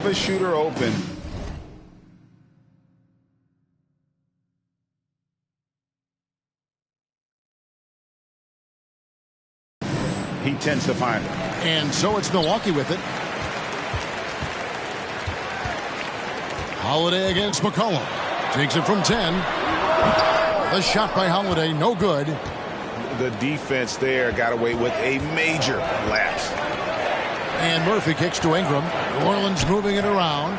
The shooter open. He tends to find it. And so it's Milwaukee with it. Holiday against McCollum. Takes it from 10. The shot by Holiday, no good. The defense there got away with a major lapse. And Murphy kicks to Ingram. New Orleans moving it around.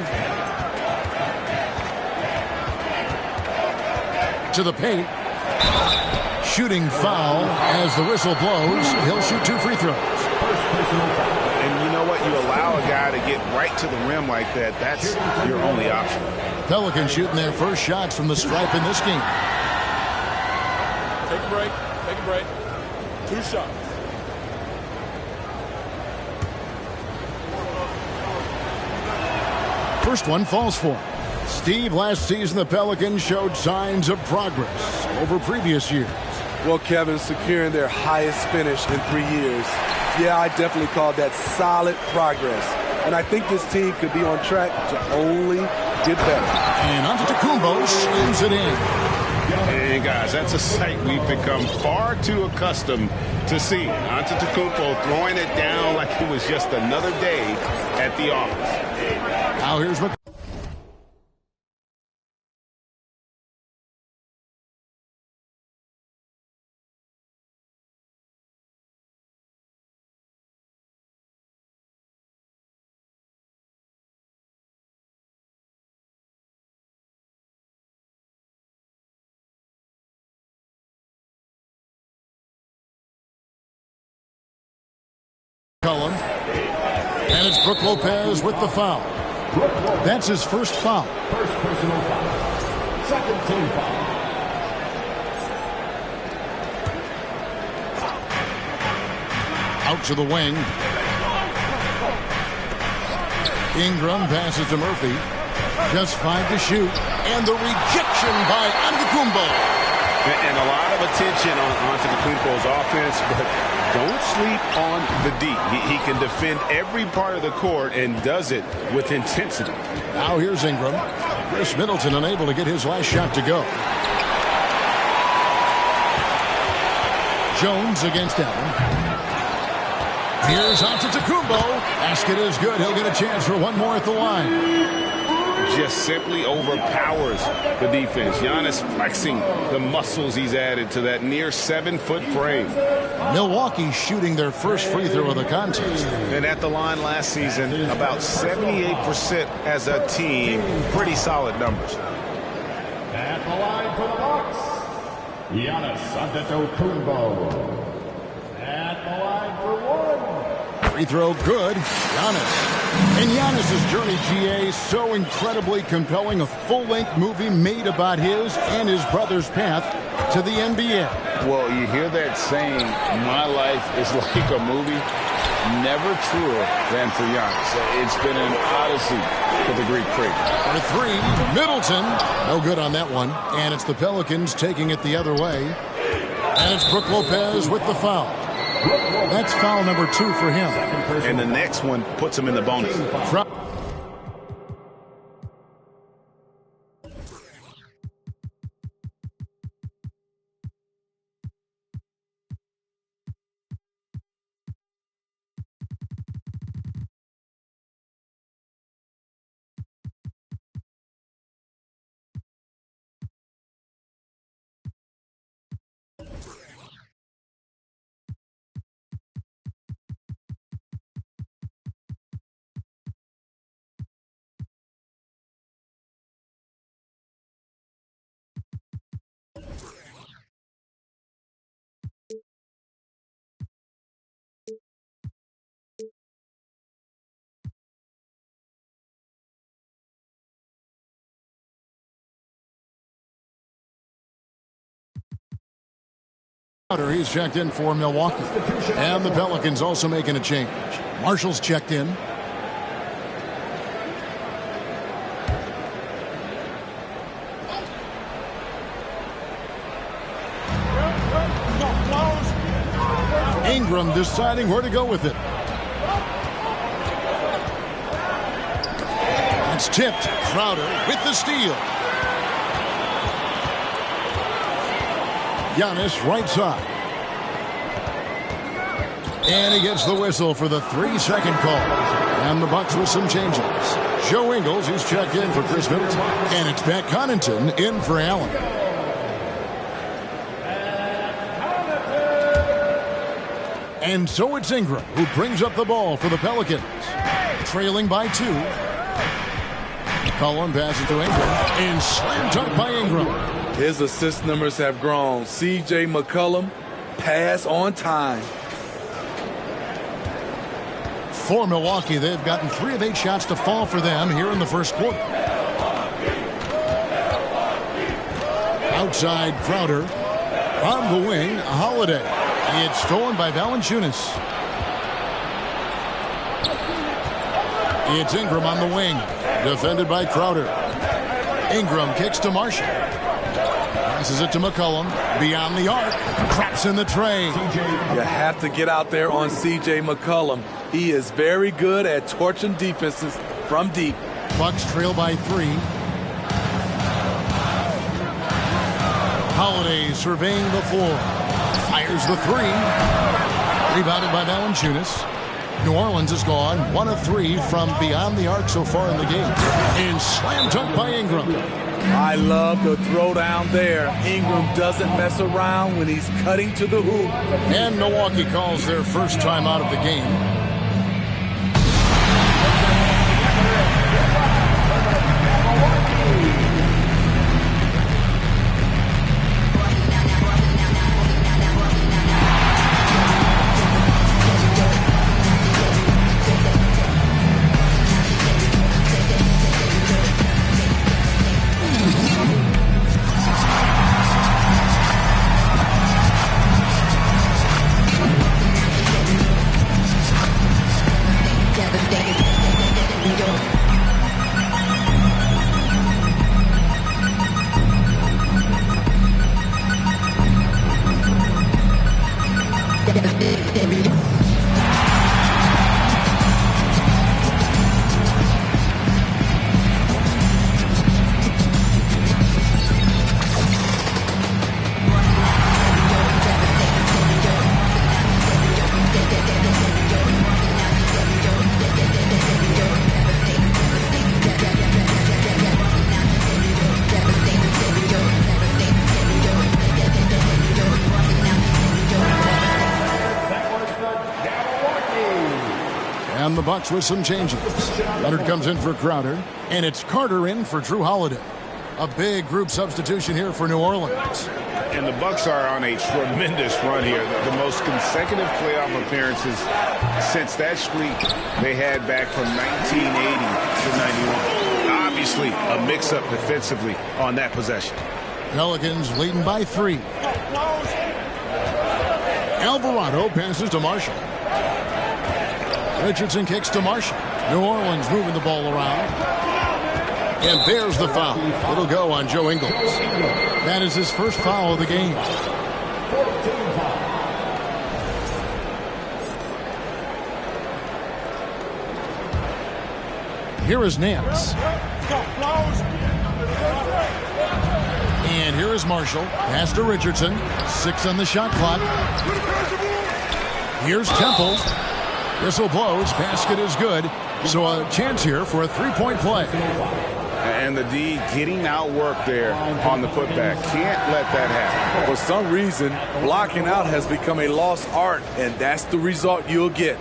To the paint. Shooting foul as the whistle blows. He'll shoot 2 free throws. And you know what? You allow a guy to get right to the rim like that. That's your only option. Pelicans shooting their first shots from the stripe in this game. Take a break. Take a break. 2 shots. First one falls for him. Steve, last season the Pelicans showed signs of progress over previous years. Well, Kevin, securing their highest finish in 3 years. Yeah, I definitely call that solid progress. And I think this team could be on track to only get better. And Antetokounmpo slams it in. And guys, that's a sight we've become far too accustomed to see. Antetokounmpo throwing it down like it was just another day at the office. Now here's McCollum. And it's Brook Lopez with the foul. That's his first foul. First personal foul. Second team foul. Out to the wing. Ingram passes to Murphy. Just 5 to shoot. And the rejection by Antetokounmpo. And a lot of attention on Antetokounmpo's offense, but don't sleep on the D. He can defend every part of the court and does it with intensity. Now here's Ingram. Chris Middleton unable to get his last shot to go. Jones against Allen. Here's Antetokounmpo. Basket is good. He'll get a chance for one more at the line. Just simply overpowers the defense. Giannis flexing the muscles he's added to that near 7-foot frame. Milwaukee shooting their first free throw of the contest. And at the line last season, about 78% as a team. Pretty solid numbers. At the line for the Bucks, Giannis Antetokounmpo. At the line for one. Free throw good. Giannis. And Giannis' journey, GA, so incredibly compelling. A full-length movie made about his and his brother's path to the NBA. Well, you hear that saying, my life is like a movie. Never truer than for Giannis. It's been an odyssey for the Greek freak. For 3, Middleton. No good on that one. And it's the Pelicans taking it the other way. And it's Brook Lopez with the foul. That's foul number 2 for him. And the next one puts him in the bonus. He's checked in for Milwaukee. And the Pelicans also making a change. Marshall's checked in. Ingram deciding where to go with it. It's tipped. Crowder with the steal. Giannis right side. And he gets the whistle for the 3-second call. And the Bucks with some changes. Joe Ingles, who's checked in for Chris Middleton. And it's Pat Connaughton in for Allen. And so it's Ingram who brings up the ball for the Pelicans. Trailing by 2. McCollum passes to Ingram. And slam dunk by Ingram. His assist numbers have grown. C.J. McCollum, pass on time. For Milwaukee, they've gotten 3 of 8 shots to fall for them here in the first quarter. Outside Crowder. On the wing, Holiday. It's stolen by Valanciunas. It's Ingram on the wing. Defended by Crowder. Ingram kicks to Marshall. Passes it to McCollum. Beyond the arc. Craps in the tray. You have to get out there on C.J. McCollum. He is very good at torching defenses from deep. Bucks trail by 3. Holiday surveying the floor. Fires the 3. Rebounded by Valanciunas. New Orleans is gone 1 of 3 from beyond the arc so far in the game. And slam dunk by Ingram. I love the throwdown there. Ingram doesn't mess around when he's cutting to the hoop. And Milwaukee calls their first time out of the game. And the Bucks with some changes. Leonard comes in for Crowder. And it's Carter in for Drew Holiday. A big group substitution here for New Orleans. And the Bucks are on a tremendous run here. The most consecutive playoff appearances since that streak they had back from 1980 to 91. Obviously, a mix-up defensively on that possession. Pelicans leading by 3. Alvarado passes to Marshall. Richardson kicks to Marshall. New Orleans moving the ball around. And there's the foul. It'll go on Joe Ingles. That is his first foul of the game. Here is Nance. And here is Marshall. Pass to Richardson. 6 on the shot clock. Here's Temple. Whistle blows. Basket is good. So a chance here for a 3-point play. And the D getting outworked there on the putback. Can't let that happen. For some reason, blocking out has become a lost art, and that's the result you'll get.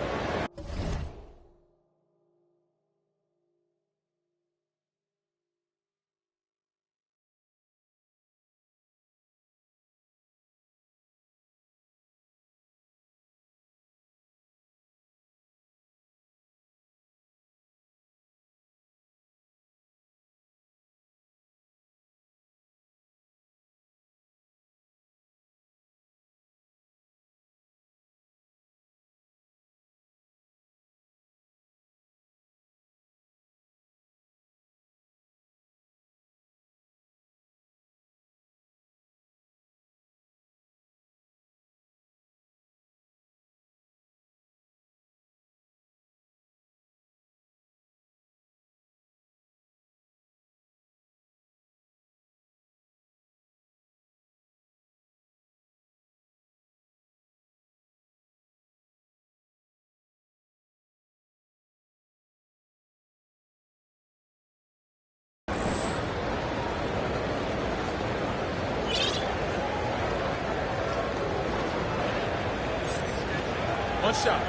One shot.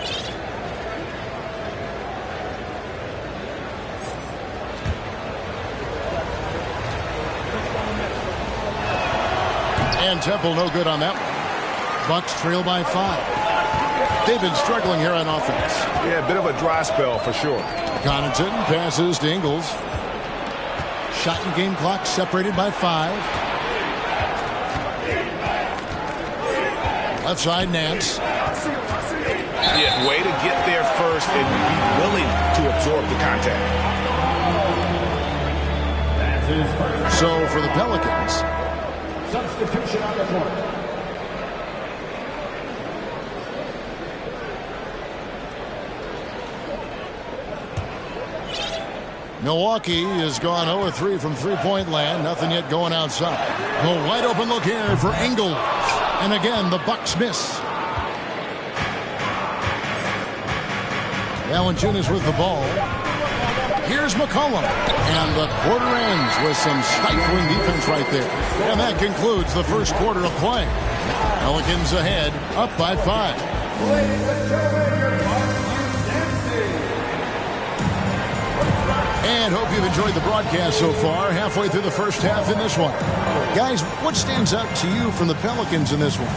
And Temple no good on that one. Bucks trail by 5. They've been struggling here on offense. Yeah, a bit of a dry spell for sure. Connaughton passes to Ingles. Shot and game clock separated by 5. Left side, Nance. Yeah, way to get there first and be willing to absorb the contact. That's his first So for the Pelicans, substitution on the court. Milwaukee has gone 0-3 from three-point land. Nothing yet going outside. A wide open look here for Ingles. And again, the Bucks miss. Valanciunas with the ball. Here's McCollum. And the quarter ends with some stifling defense right there. And that concludes the first quarter of play. Pelicans ahead, up by 5. Ladies and gentlemen, your And hope you've enjoyed the broadcast so far. Halfway through the first half in this one. Guys, what stands out to you from the Pelicans in this one?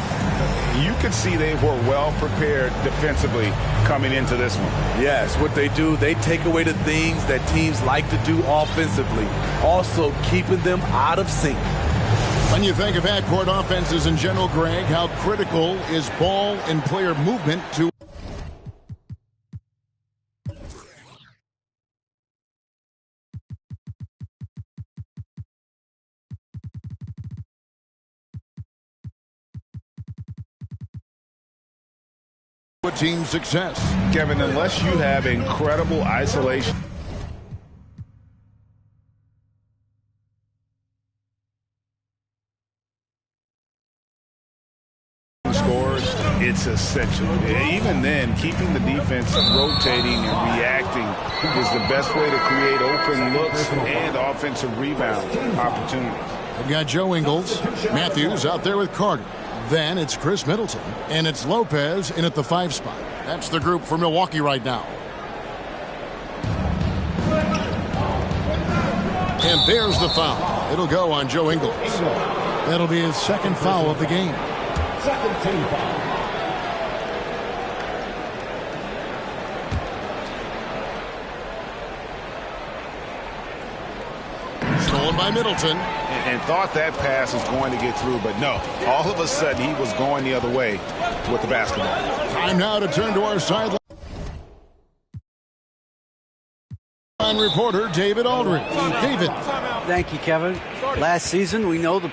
You could see they were well prepared defensively coming into this one. Yes, what they do, they take away the things that teams like to do offensively, also keeping them out of sync. When you think of half-court offenses in general, Greg, how critical is ball and player movement to team success? Kevin, unless you have incredible isolation scores, it's essential. Even then, keeping the defense rotating and reacting is the best way to create open looks and offensive rebound opportunities. We've got Joe Ingles, Matthews out there with Carter. Then it's Chris Middleton, and it's Lopez in at the 5 spot. That's the group for Milwaukee right now. And there's the foul. It'll go on Joe Ingles. That'll be his second foul of the game. second team foul. Stolen by Middleton. And thought that pass was going to get through, but no. All of a sudden, he was going the other way with the basketball. Time now to turn to our sideline reporter, David Aldridge. David. Thank you, Kevin. Last season, we know the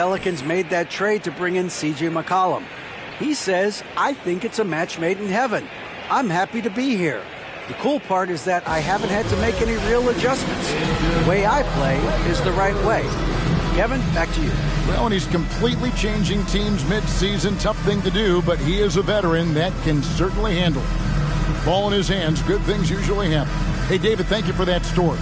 Pelicans made that trade to bring in C.J. McCollum. He says, I think it's a match made in heaven. I'm happy to be here. The cool part is that I haven't had to make any real adjustments. The way I play is the right way. Kevin, back to you. Well, and he's completely changing teams mid-season. Tough thing to do, but he is a veteran that can certainly handle it. Ball in his hands, good things usually happen. Hey, David, thank you for that story.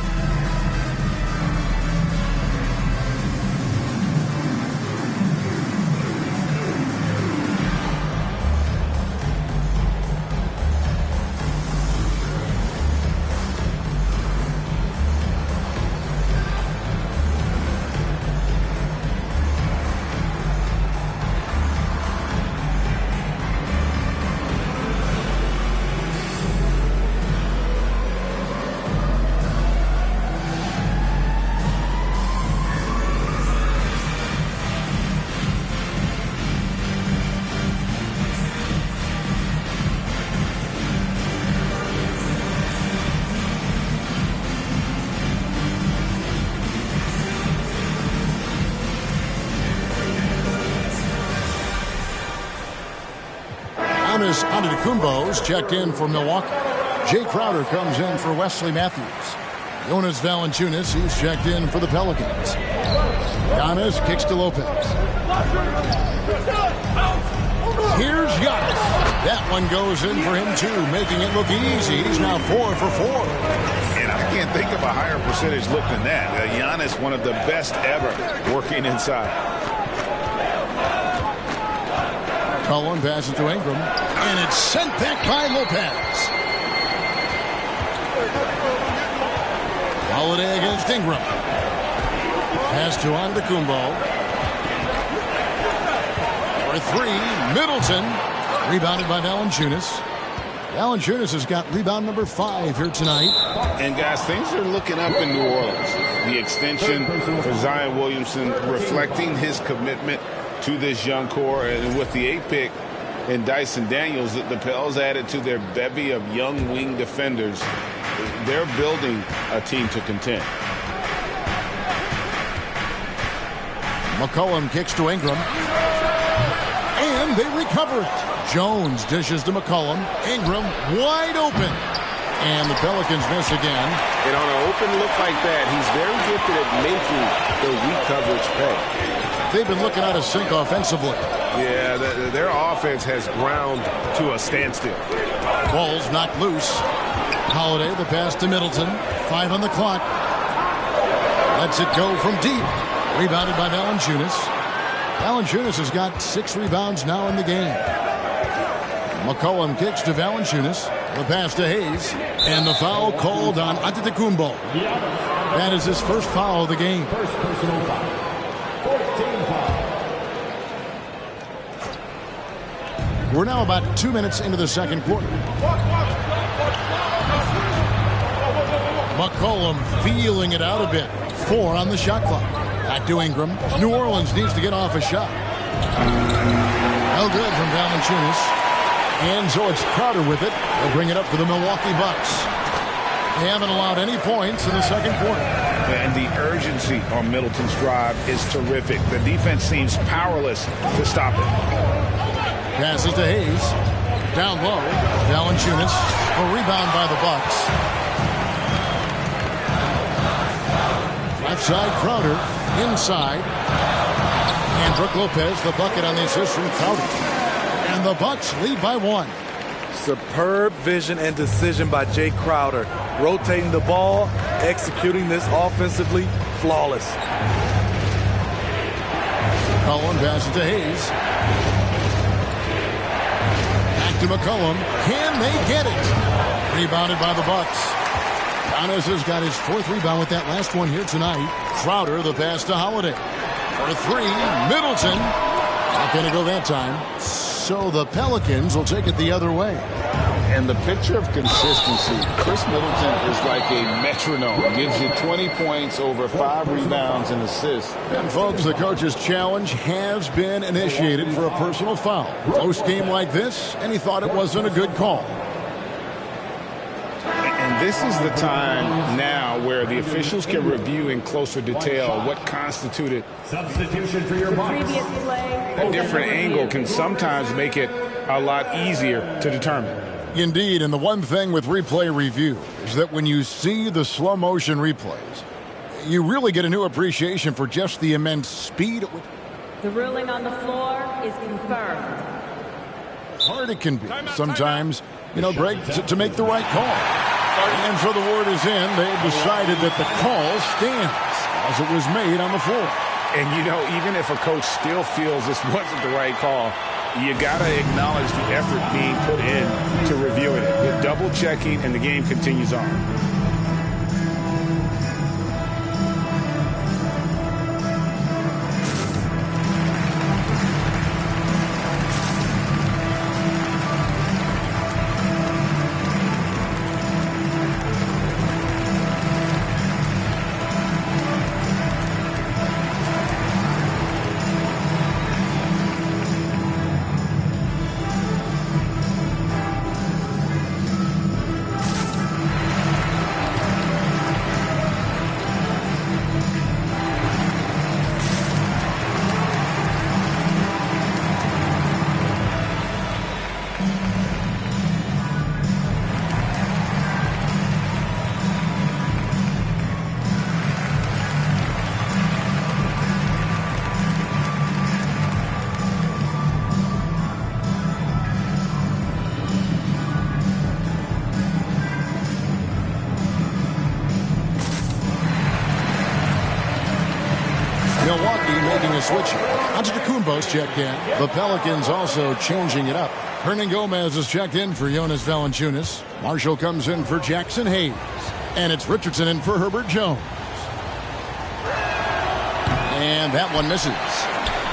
Antetokounmpo's checked in for Milwaukee. Jay Crowder comes in for Wesley Matthews. Jonas Valanciunas, he's checked in for the Pelicans. Giannis kicks to Lopez. Here's Giannis. That one goes in for him, too, making it look easy. He's now 4 for 4. And I can't think of a higher percentage look than that. Giannis, one of the best ever working inside. Cullen passes to Ingram, and it's sent back by Lopez. Holiday against Ingram. Pass to Antetokounmpo. For 3, Middleton. Rebounded by Valanciunas. Valanciunas has got rebound number 5 here tonight. And, guys, things are looking up in New Orleans. The extension for Zion Williamson reflecting his commitment to this young core. And with the 8th pick and Dyson Daniels, the Pels added to their bevy of young wing defenders. They're building a team to contend. McCollum kicks to Ingram. And they recover it. Jones dishes to McCollum. Ingram wide open. And the Pelicans miss again. And on an open look like that, he's very gifted at making the weak coverage pay. They've been looking out of sync offensively. Yeah, their offense has ground to a standstill. Ball's knocked loose. Holiday, the pass to Middleton. 5 on the clock. Lets it go from deep. Rebounded by Valanciunas. Valanciunas has got 6 rebounds now in the game. McCollum kicks to Valanciunas. The pass to Hayes. And the foul called on Antetokounmpo. That is his first foul of the game. First personal foul. 14 foul. We're now about 2 minutes into the second quarter. McCollum feeling it out a bit. 4 on the shot clock. Back to Ingram. New Orleans needs to get off a shot. No good from Valanciunas. And so it's Crowder with it. They'll bring it up for the Milwaukee Bucks. They haven't allowed any points in the second quarter. And the urgency on Middleton's drive is terrific. The defense seems powerless to stop it. Passes to Hayes. Down low. Valanciunas. A rebound by the Bucks. Left side, Crowder. Inside. And Brook Lopez, the bucket on the assist from Crowder. And the Bucks lead by 1. Superb vision and decision by Jay Crowder. Rotating the ball, executing this offensively, flawless. Cullen passes to Hayes. Back to McCollum. Can they get it? Rebounded by the Bucks. Giannis has got his 4th rebound with that last one here tonight. Crowder, the pass to Holiday. For 3, Middleton. Not going to go that time. So the Pelicans will take it the other way. And the picture of consistency, Chris Middleton is like a metronome. Gives you 20 points, over 5 rebounds and assists. And folks, the coach's challenge has been initiated for a personal foul. Close game like this, and he thought it wasn't a good call. And this is the time now where the officials can review in closer detail what constituted Substitution for your Bucks. Previous play. a different angle can sometimes make it a lot easier to determine. Indeed, and the one thing with replay review is that when you see the slow motion replays, you really get a new appreciation for just the immense speed at which The ruling on the floor is confirmed. hard it can be sometimes, Greg, to make the right call. And so the word is in. They've decided that the call stands as it was made on the floor. And, even if a coach still feels this wasn't the right call, you got to acknowledge the effort being put in to reviewing it. With double checking, and the game continues on. to switch it. Antetokounmpo's checked in. The Pelicans also changing it up. Hernan Gomez is checked in for Jonas Valanciunas. Marshall comes in for Jackson Hayes. And it's Richardson in for Herbert Jones. And that one misses.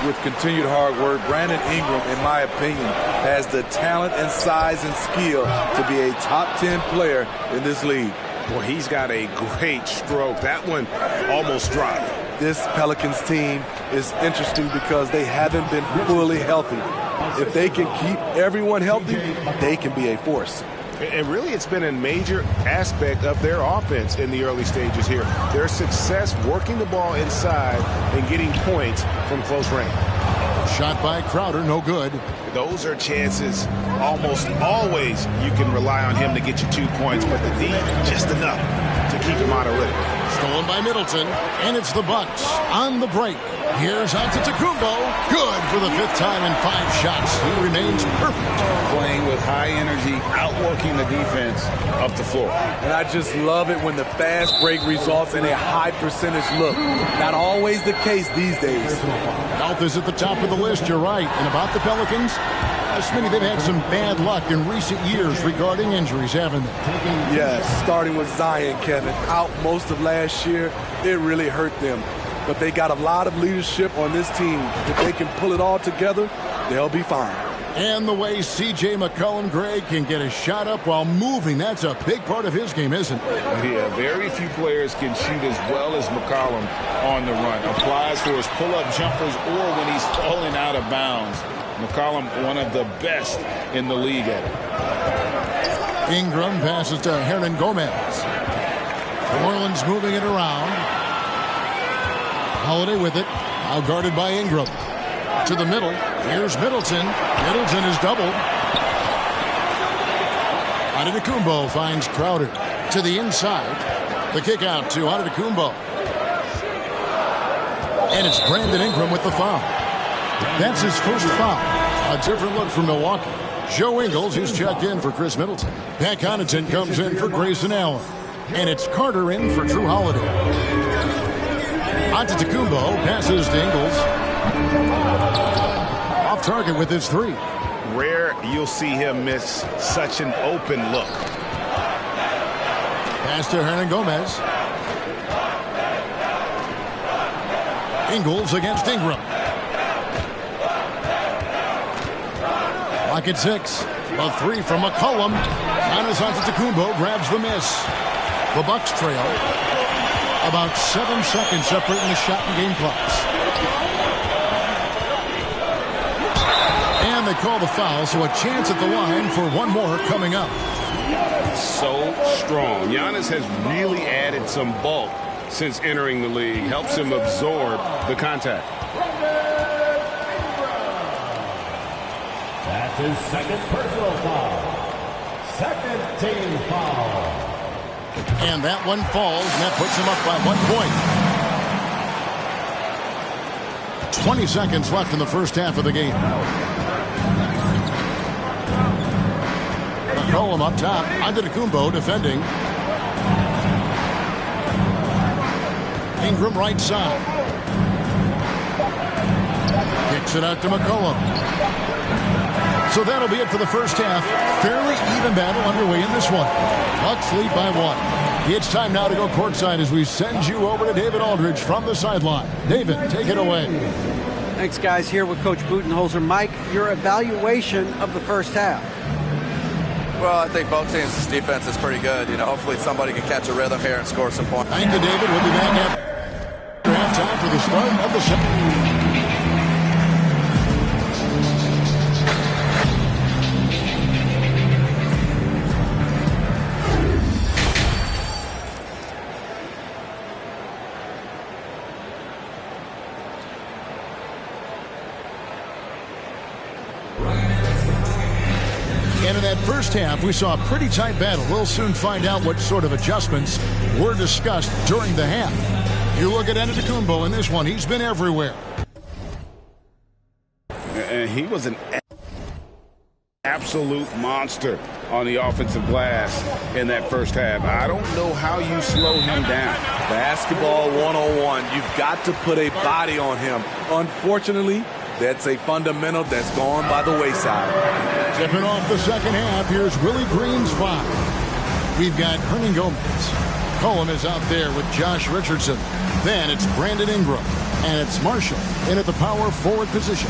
With continued hard work, Brandon Ingram, in my opinion, has the talent and size and skill to be a top 10 player in this league. Boy, he's got a great stroke. That one almost dropped. This Pelicans team is interesting because they haven't been fully healthy. If they can keep everyone healthy, they can be a force. And really, it's been a major aspect of their offense in the early stages here. Their success working the ball inside and getting points from close range. Shot by Crowder, no good. Those are chances almost always you can rely on him to get you 2 points, but the D, just enough to keep him out of rhythm. Stolen by Middleton, and it's the Bucks on the break. Here's Antetokounmpo. Good for the 5th time in 5 shots. He remains perfect. Playing with high energy, outworking the defense up the floor. And I just love it when the fast break results in a high percentage look. Not always the case these days. Health is at the top of the list, you're right. And about the Pelicans, Smitty, they've had some bad luck in recent years regarding injuries, haven't they? Yes, starting with Zion, Kevin. Out most of last year, it really hurt them. But they got a lot of leadership on this team. If they can pull it all together, they'll be fine. And the way C.J. McCollum, Greg, can get a shot up while moving, that's a big part of his game, isn't it? Yeah, very few players can shoot as well as McCollum on the run. Applies for his pull-up jumpers or when he's falling out of bounds. McCollum, one of the best in the league at it. Ingram passes to Hernan Gomez. New Orleans moving it around. Holiday with it. Now guarded by Ingram. To the middle. Here's Middleton. Middleton is doubled. Antetokounmpo finds Crowder. To the inside. The kick out to Antetokounmpo. And it's Brandon Ingram with the foul. That's his first foul. A different look from Milwaukee. Joe Ingles, who's checked in for Chris Middleton. Pat Connaughton comes in for Grayson Allen. And it's Carter in for Drew Holiday. Antetokounmpo passes to Ingles. Off target with his 3. Rare you'll see him miss such an open look. Pass to Hernan Gomez. Ingles against Ingram. Lock at 6. A 3 from McCollum. Giannis Antetokounmpo grabs the miss. The Bucks trail. About 7 seconds separating the shot and game clocks. And they call the foul, so a chance at the line for one more coming up. So strong. Giannis has really added some bulk since entering the league. Helps him absorb the contact. That's his second personal foul. Second team foul. And that one falls, and that puts him up by 1 point. 20 seconds left in the first half of the game. McCollum up top. Antetokounmpo defending. Ingram right side. Kicks it out to McCollum. So that'll be it for the first half. Fairly even battle underway in this one. Bucks lead by 1. It's time now to go courtside as we send you over to David Aldridge from the sideline. David, take it away. Thanks, guys. Here with Coach Budenholzer. Mike, your evaluation of the first half. Well, I think both teams' defense is pretty good. You know, hopefully somebody can catch a rhythm here and score some points. Thank you, David. We'll be back after halftime for the start of the second. And in that first half, we saw a pretty tight battle. We'll soon find out what sort of adjustments were discussed during the half. You look at Antetokounmpo in this one. He's been everywhere. And he was an absolute monster on the offensive glass in that first half. I don't know how you slow him down. Basketball 101. You've got to put a body on him. Unfortunately, that's a fundamental that's gone by the wayside. Tipping off the second half, here's Willie Green's 5. We've got Hernan Gomez. Cullum is out there with Josh Richardson. Then it's Brandon Ingram. And it's Marshall in at the power forward position.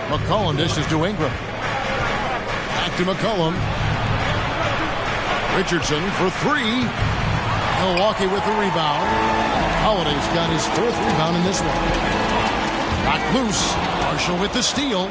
McCollum dishes to Ingram. Back to McCollum. Richardson for 3. Milwaukee with the rebound. Holiday's got his 4th rebound in this one. Knocked loose. Marshall with the steal.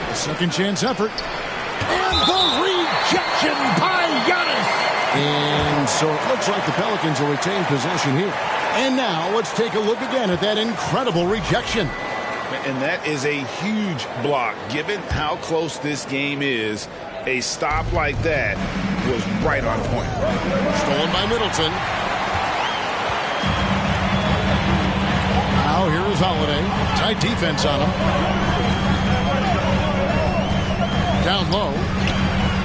A second chance effort. And the rejection by Giannis. And so it looks like the Pelicans will retain possession here. And now let's take a look again at that incredible rejection. And that is a huge block. Given how close this game is, a stop like that was right on point. Stolen by Middleton. Now here is Holiday. Tight defense on him. Down low.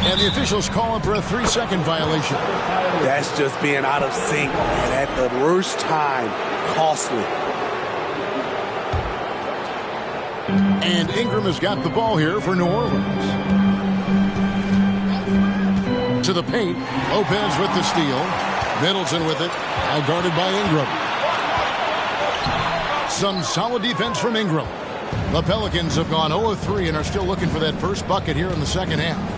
And the officials call him for a 3-second violation. That's just being out of sync and at the worst time. Costly. And Ingram has got the ball here for New Orleans. To the paint. Lopez with the steal. Middleton with it. Now guarded by Ingram. Some solid defense from Ingram. The Pelicans have gone 0-3 and are still looking for that first bucket here in the second half.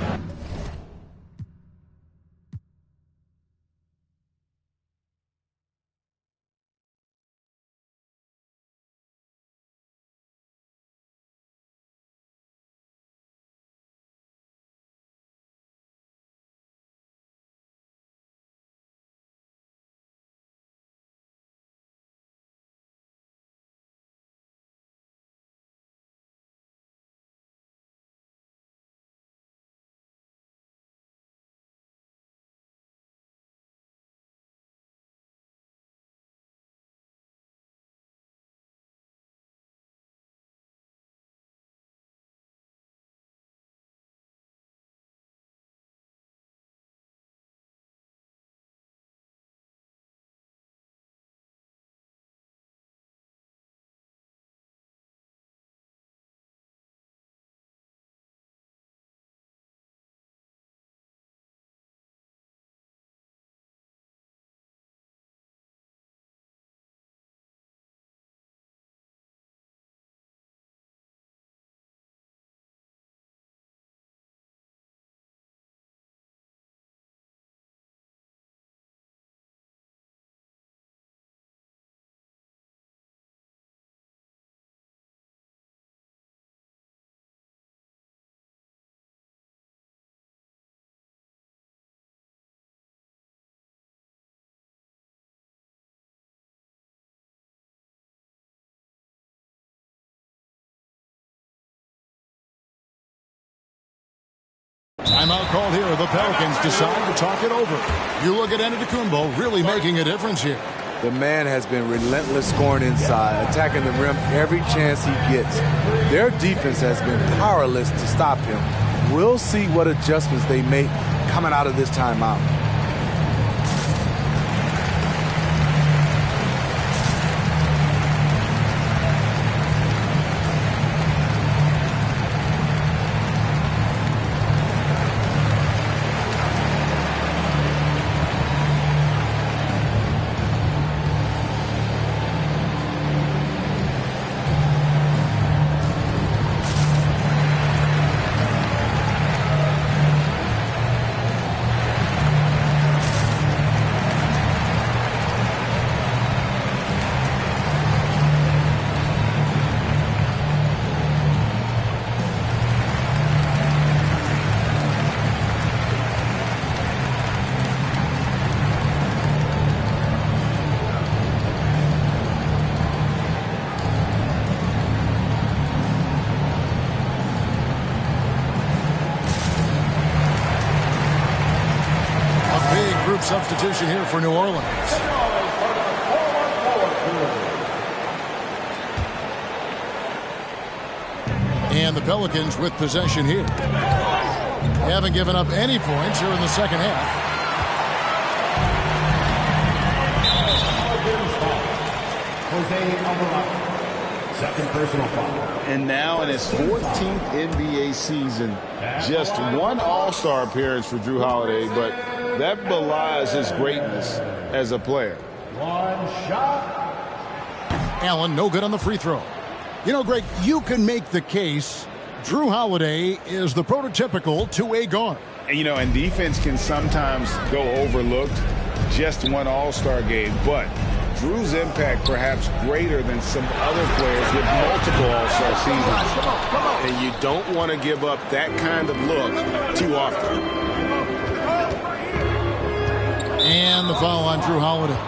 Timeout called here. The Pelicans decide to talk it over. You look at Antetokounmpo really making a difference here. The man has been relentless scoring inside, attacking the rim every chance he gets. Their defense has been powerless to stop him. We'll see what adjustments they make coming out of this timeout. substitution here for New Orleans. And the Pelicans with possession here. They haven't given up any points here in the second half. Second personal foul. And now in his 14th NBA season, just one All-Star appearance for Drew Holiday, but that belies his greatness as a player. One shot. Allen, no good on the free throw. You know, Greg, you can make the case Drew Holiday is the prototypical two-way guard. And, you know, and defense can sometimes go overlooked. Just one All-Star game, but Drew's impact perhaps greater than some other players with multiple All-Star seasons. And you don't want to give up that kind of look too often. And the foul on Drew Holiday.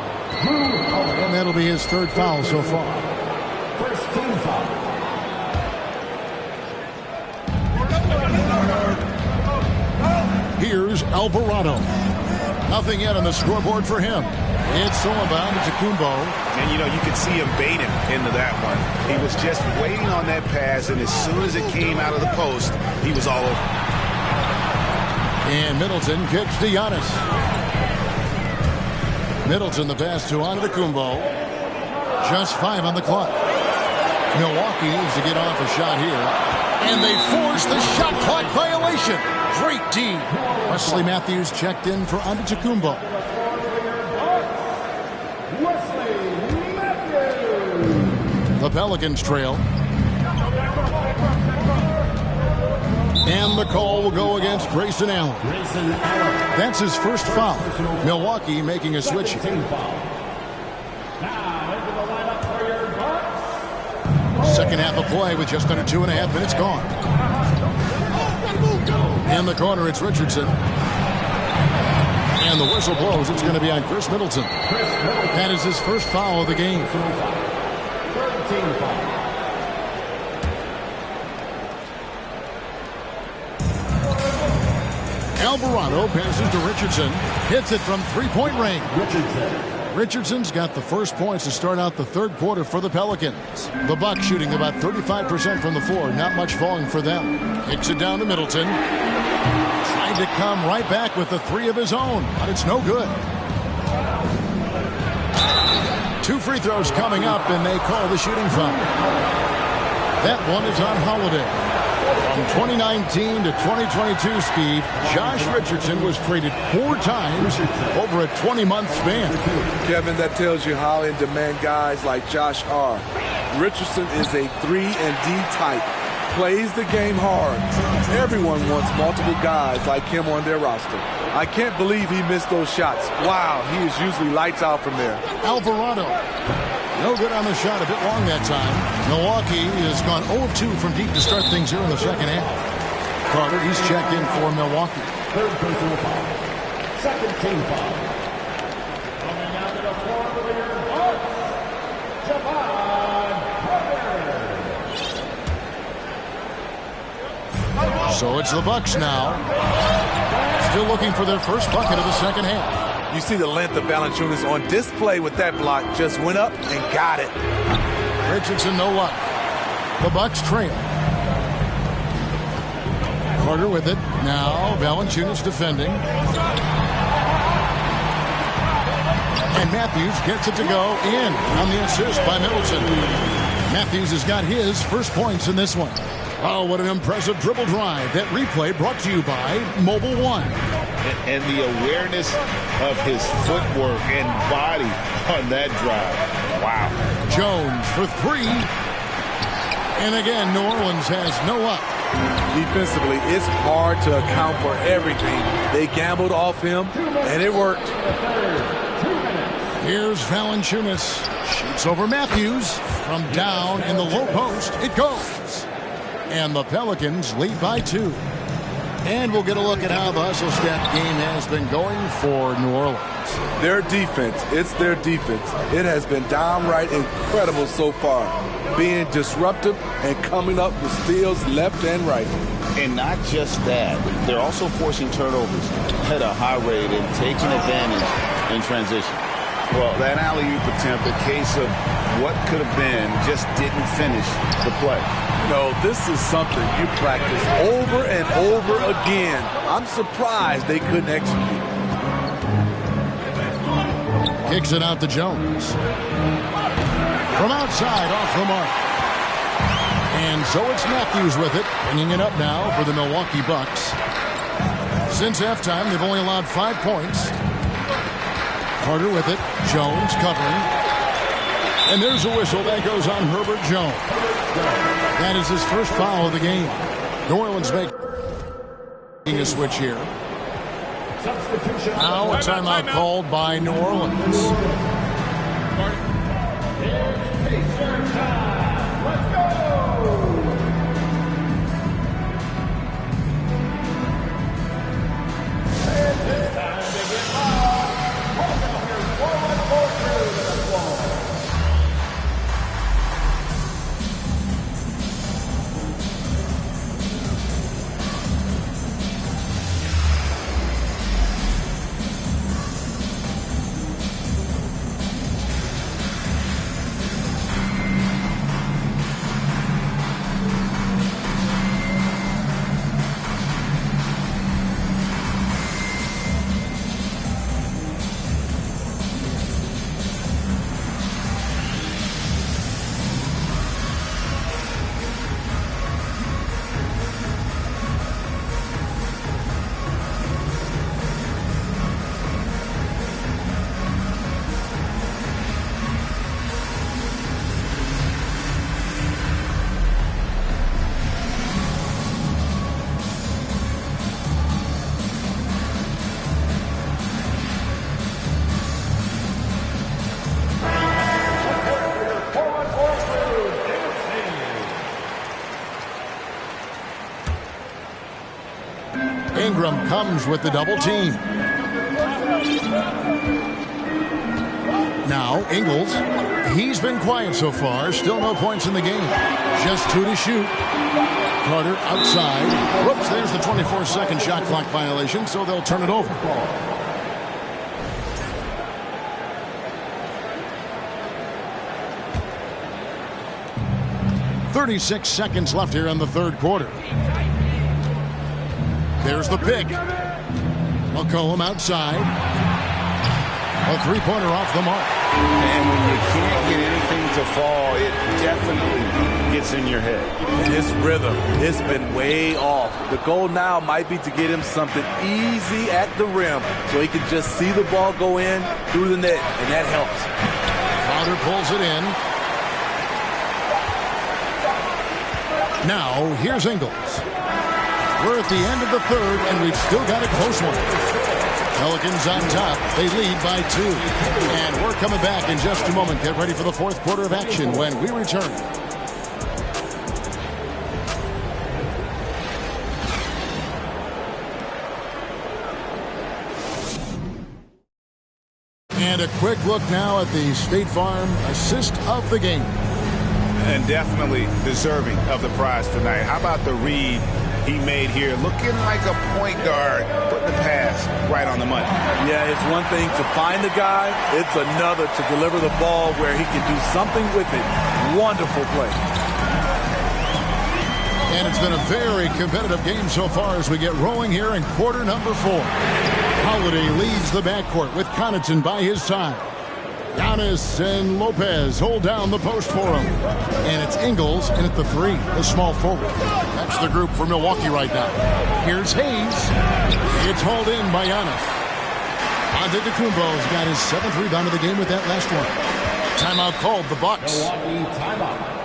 And that'll be his third foul so far. First team foul. Here's Alvarado. Nothing yet on the scoreboard for him. It's all about Antetokounmpo. And, you know, you could see him baiting into that one. He was just waiting on that pass, and as soon as it came out of the post, he was all over. And Middleton kicks to Giannis. Middleton the pass to Antetokounmpo. Just 5 on the clock. Milwaukee needs to get off a shot here. And they force the shot clock violation. Great D. Wesley Matthews checked in for Antetokounmpo. The Pelicans trail. And the call will go against Grayson Allen. That's his first foul. Milwaukee making a switch. Second half of play with just under 2.5 minutes gone. In the corner, it's Richardson. And the whistle blows. It's going to be on Chris Middleton. That is his first foul of the game. Alvarado passes to Richardson. Hits it from three-point range. Richardson's got the first points to start out the third quarter for the Pelicans. The Bucks shooting about 35% from the floor. Not much falling for them. Kicks it down to Middleton. Trying to come right back with the three of his own, but it's no good. 2 free throws coming up, and they call the shooting foul. That one is on Holiday. From 2019 to 2022, Steve, Josh Richardson was traded 4 times over a 20-month span. Kevin, that tells you how in demand guys like Josh are. Richardson is a 3-and-D type. Plays the game hard. Everyone wants multiple guys like him on their roster. I can't believe he missed those shots. Wow, he is usually lights out from there. Alvarado. No good on the shot, a bit long that time. Milwaukee has gone 0-2 from deep to start things here in the second half. Carter, he's checked in for Milwaukee. Third personal foul. Second team foul. Coming out to the floor for your Bucks, Javon Carter. So it's the Bucks now. Still looking for their first bucket of the second half. You see the length of Valanciunas on display with that block. Just went up and got it. Richardson, no luck. The Bucks trail. Carter with it. Now Valanciunas defending. And Matthews gets it to go in on the assist by Middleton. Matthews has got his first points in this one. Oh, what an impressive dribble drive. That replay brought to you by Mobile One. And the awareness of his footwork and body on that drive. Wow. Jones for 3. And again, New Orleans has no luck. Defensively, it's hard to account for everything. They gambled off him, and it worked. Here's Valanciunas. Shoots over Matthews. From down in the low post, it goes. And the Pelicans lead by 2. And we'll get a look at how the hustle step game has been going for New Orleans. Their defense, it's their defense. It has been downright incredible so far, being disruptive and coming up with steals left and right. And not just that, they're also forcing turnovers at a high rate and taking advantage in transition. Well, that alley-oop attempt, a case of what could have been, just didn't finish the play. No, this is something you practice over and over again. I'm surprised they couldn't execute. Kicks it out to Jones. From outside, off the mark. And so it's Matthews with it, bringing it up now for the Milwaukee Bucks. Since halftime, they've only allowed 5 points. Carter with it. Jones covering. And there's a whistle that goes on Herbert Jones. That is his first foul of the game. New Orleans making a switch here. Now a timeout called by New Orleans. Let's go! It's time to get live. Welcome your forward crew to the floor. Ingram comes with the double team. Now Ingles, he's been quiet so far. Still no points in the game. Just 2 to shoot. Carter outside. Whoops, there's the 24-second shot clock violation, so they'll turn it over. "36 seconds left here in the third quarter. There's the pick. McCollum outside. A three-pointer off the mark. And when you can't get anything to fall, it definitely gets in your head. And his rhythm, it's been way off. The goal now might be to get him something easy at the rim so he can just see the ball go in through the net, and that helps. Crowder pulls it in. Now, here's Ingles. We're at the end of the third, and we've still got a close one. Pelicans on top. They lead by 2. And we're coming back in just a moment. Get ready for the fourth quarter of action when we return. And a quick look now at the State Farm assist of the game. And definitely deserving of the prize tonight. How about the read he made here? Looking like a point guard, putting the pass right on the money. Yeah, it's one thing to find the guy. It's another to deliver the ball where he can do something with it. Wonderful play. And it's been a very competitive game so far as we get rolling here in quarter number 4. Holiday leads the backcourt with Connaughton by his side. Giannis and Lopez hold down the post for him. And it's Ingles in at the 3, the small forward. That's the group for Milwaukee right now. Here's Hayes. It's hauled in by Giannis. Antetokounmpo's got his 7th rebound of the game with that last one. Timeout called the Bucks. Milwaukee timeout.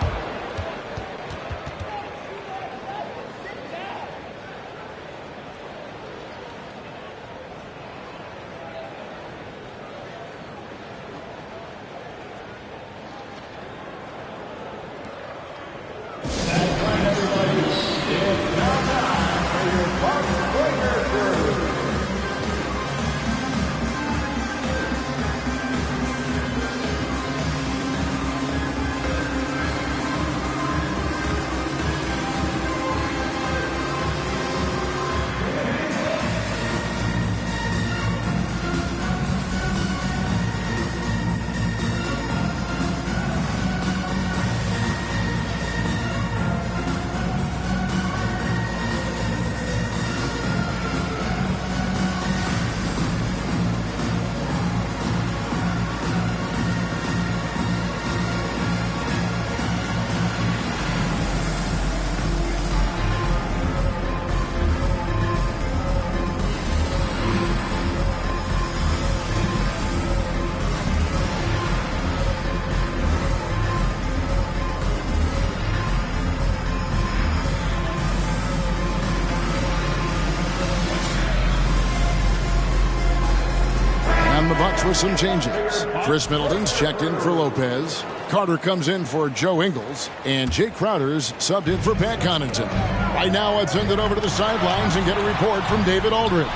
with some changes. Chris Middleton's checked in for Lopez. Carter comes in for Joe Ingles. And Jake Crowder's subbed in for Pat Connaughton. Right now, let's send it over to the sidelines and get a report from David Aldridge.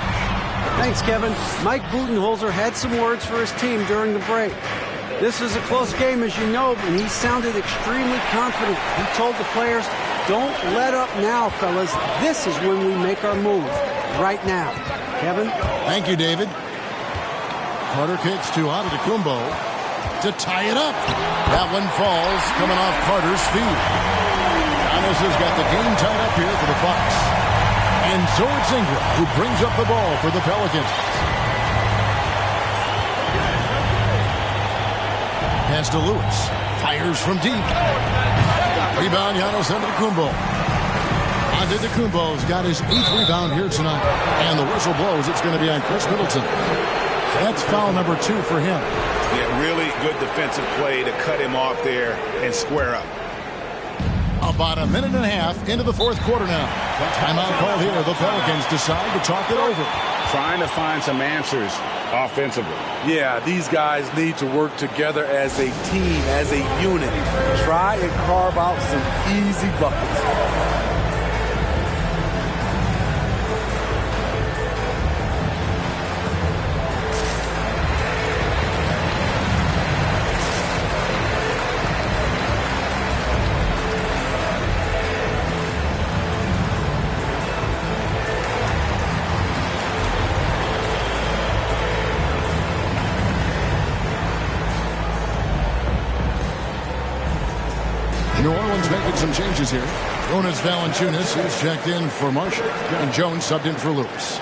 Thanks, Kevin. Mike Budenholzer had some words for his team during the break. This is a close game, as you know, and he sounded extremely confident. He told the players, don't let up now, fellas. This is when we make our move. Right now. Kevin? Thank you, David. Carter kicks to Antetokounmpo to tie it up. That one falls, coming off Carter's feet. Giannis has got the game tied up here for the Bucks. And so it's Ingram who brings up the ball for the Pelicans. Pass to Lewis. Fires from deep. Rebound, Giannis Antetokounmpo. Antetokounmpo's got his 8th rebound here tonight. And the whistle blows. It's going to be on Chris Middleton. That's foul number 2 for him. Yeah, really good defensive play to cut him off there and square up. About a minute and a half into the fourth quarter now. Timeout call here. The Pelicans decide to talk it over. Trying to find some answers offensively. Yeah, these guys need to work together as a team, as a unit. Try and carve out some easy buckets. New Orleans making some changes here. Jonas Valanciunas is checked in for Marshall, and Jones subbed in for Lewis.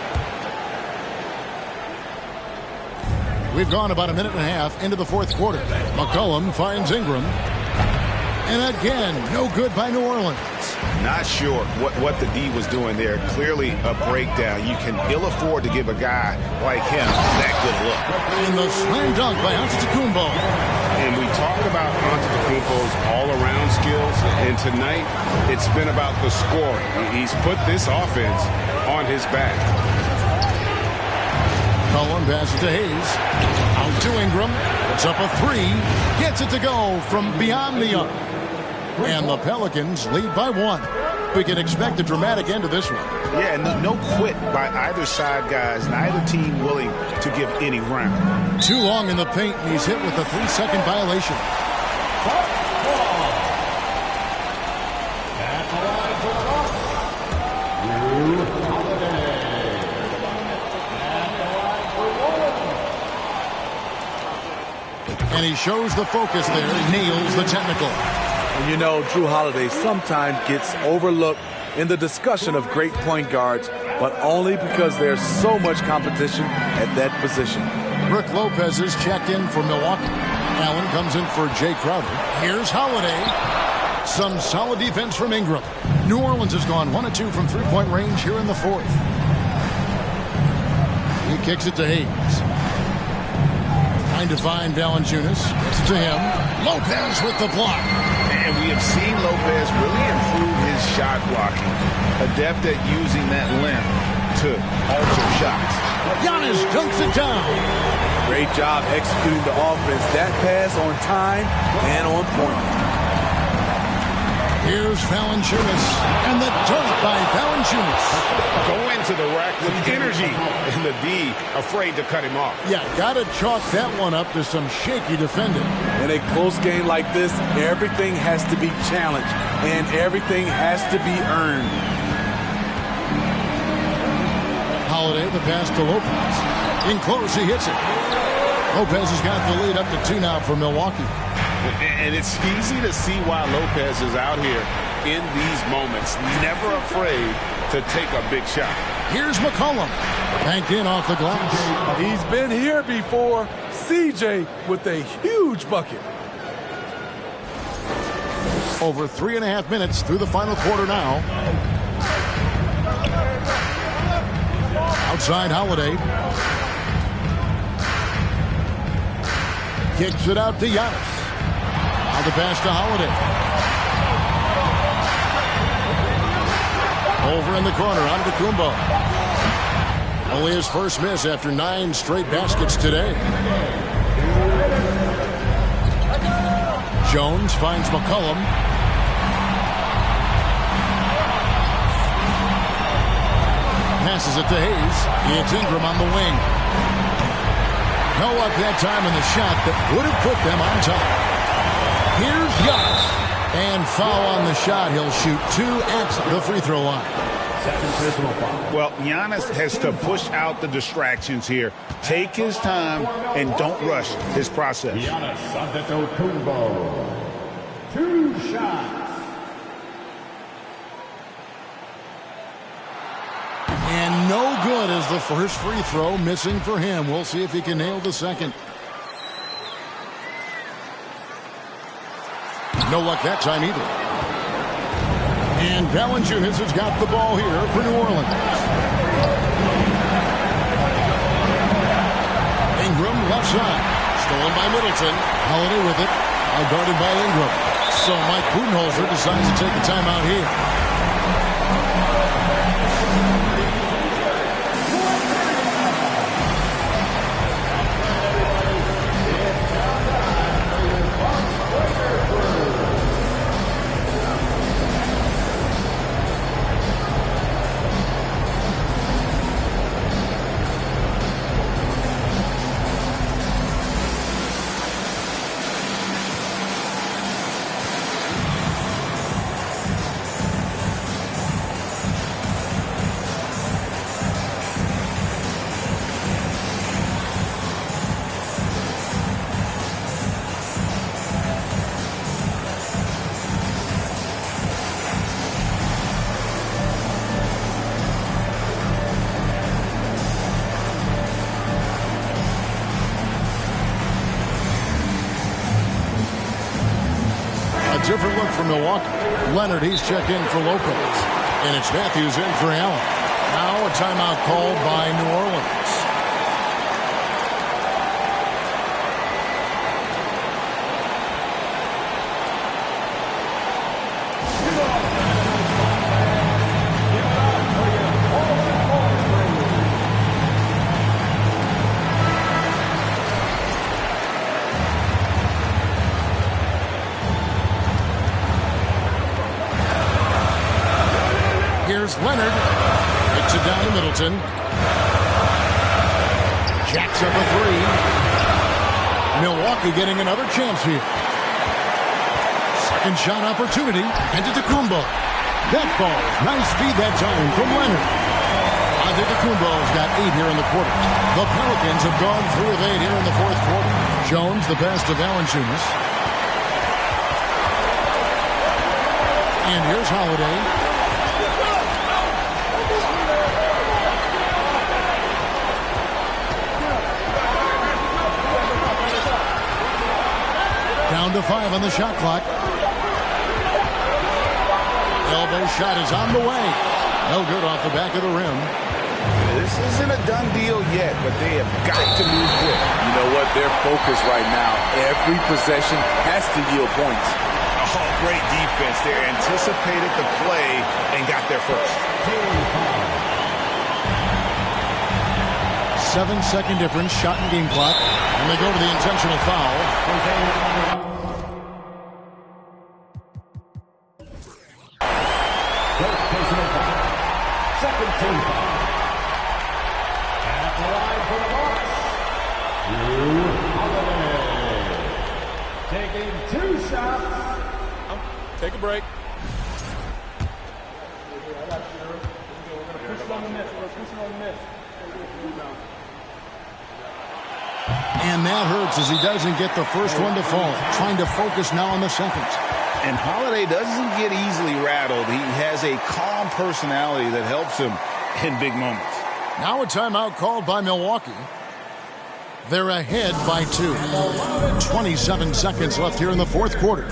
We've gone about a minute and a half into the fourth quarter. McCollum finds Ingram. And again, no good by New Orleans. Not sure what the D was doing there. Clearly a breakdown. You can ill afford to give a guy like him that good look. And the slam dunk by Antetokounmpo. And we talk about Antetokounmpo's all-around skills, and tonight it's been about the scoring. He's put this offense on his back. Cullen passes to Hayes. Out to Ingram. It's up a 3. Gets it to go from beyond the arc. And the Pelicans lead by 1. We can expect a dramatic end to this one. Yeah, no quit by either side, guys. Neither team willing to give any ground. Too long in the paint, and he's hit with a 3-second violation. And he shows the focus there. He nails the technical. And you know, Drew Holiday sometimes gets overlooked in the discussion of great point guards, but only because there's so much competition at that position. Brook Lopez is checked in for Milwaukee. Allen comes in for Jay Crowder. Here's Holiday. Some solid defense from Ingram. New Orleans has gone 1 of 2 from three-point range here in the fourth. He kicks it to Hayes. Trying to find Valanciunas. Gets it to him. Lopez with the block. And we have seen Lopez really improve his shot blocking. Adept at using that length to alter shots. Giannis dunks it down. Great job executing the offense. That pass on time and on point. Here's Valanciunas, and the dunk by Valanciunas. Go into the rack with energy, and the D afraid to cut him off. Yeah, got to chalk that one up to some shaky defending. In a close game like this, everything has to be challenged, and everything has to be earned. Holiday, the pass to Lopez. In close, he hits it. Lopez has got the lead up to 2 now for Milwaukee. And it's easy to see why Lopez is out here in these moments, never afraid to take a big shot. Here's McCollum. Banked in off the glass. He's been here before. CJ with a huge bucket. Over 3.5 minutes through the final quarter now. Outside Holiday. Kicks it out to Giannis. Now the pass to Holiday. Over in the corner, Antetokounmpo. Only his first miss after 9 straight baskets today. Jones finds McCollum. Passes it to Hayes. It's Ingram on the wing. No luck that time in the shot that would have put them on top. Here's Giannis. And foul on the shot. He'll shoot 2 at the free throw line. Well, Giannis has to push out the distractions here. Take his time and don't rush his process. Giannis Antetokounmpo. 2 shots. And no good as the first free throw missing for him. We'll see if he can nail the second. No luck that time either. And Valanciunas has got the ball here for New Orleans. Ingram left side. Stolen by Middleton. Holiday with it. Guarded by Ingram. So Mike Budenholzer decides to take the timeout here. Different look from Milwaukee. Leonard, he's checked in for Lopez. And it's Matthews in for Allen. Now a timeout called by New Orleans. Leonard hits it down to Middleton. Jacks up a 3. Milwaukee getting another chance here. Second shot opportunity. Antetokounmpo. That ball. Nice feed that time from Leonard. Antetokounmpo's got 8 here in the quarter. The Pelicans have gone 3 of 8 here in the fourth quarter. Jones, the pass to Valanciunas. And here's Holiday. Down to 5 on the shot clock. Elbow shot is on the way. No good off the back of the rim. This isn't a done deal yet, but they have got to move quick. You know what? Their focus right now, every possession has to yield points. Oh, great defense there. Anticipated the play and got there first. 7-second difference, shot and game clock. And they go to the intentional foul. Second team foul. At the line for the Bucks. Holiday. Taking 2 shots. Take a break. And that hurts as he doesn't get the first one to fall. Trying to focus now on the second. And Holiday doesn't get easily rattled. He has a calm personality that helps him in big moments. Now a timeout called by Milwaukee. They're ahead by 2. 27 seconds left here in the fourth quarter.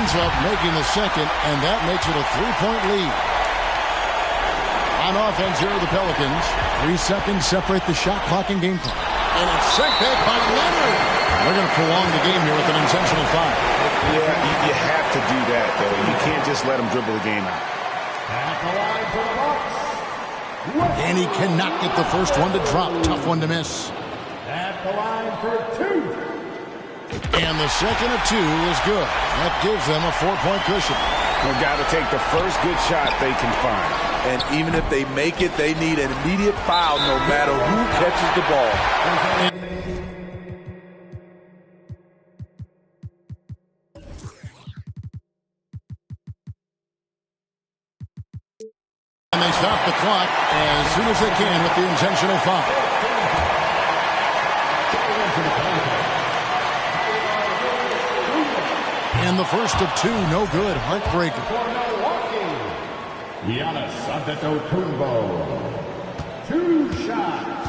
ends up making the second, and that makes it a 3-point lead. On offense here are the Pelicans. 3 seconds separate the shot clock and game clock. And it's sent back by Leonard. They're going to prolong the game here with an intentional foul. Yeah, you have to do that, though. You can't just let him dribble the game out. At the line for the Bucks. And he cannot get the first one to drop. Tough one to miss. At the line for 2. And the second of 2 is good. That gives them a 4-point cushion. They've got to take the first good shot they can find. And even if they make it, they need an immediate foul no matter who catches the ball. And they stop the clock as soon as they can with the intentional foul. And the first of 2, no good. Heartbreaker. Giannis Antetokounmpo. 2 shots.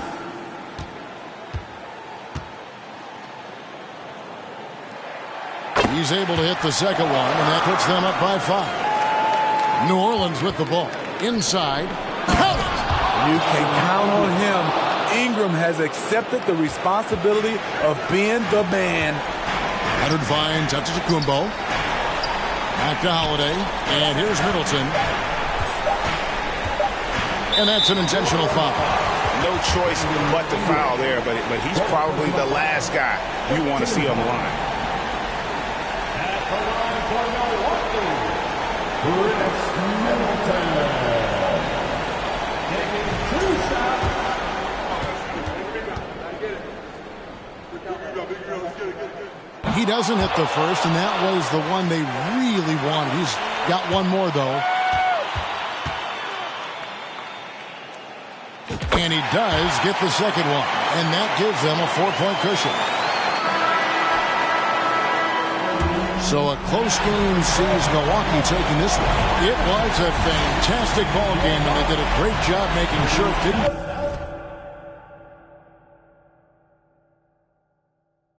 He's able to hit the second one, and that puts them up by 5. New Orleans with the ball. Inside. You can count on him. Ingram has accepted the responsibility of being the man. Leonard finds Antetokounmpo. Back to Holiday. And here's Middleton. And that's an intentional foul. No choice but to foul there, but he's probably the last guy you want to see on the line. At the line for Milwaukee, Chris Middleton. Taking 2 shots. He doesn't hit the first, and that was the one they really wanted. He's got one more, though. And he does get the second one, and that gives them a 4-point cushion. So a close game sees Milwaukee taking this one. It was a fantastic ball game, and they did a great job making sure it didn't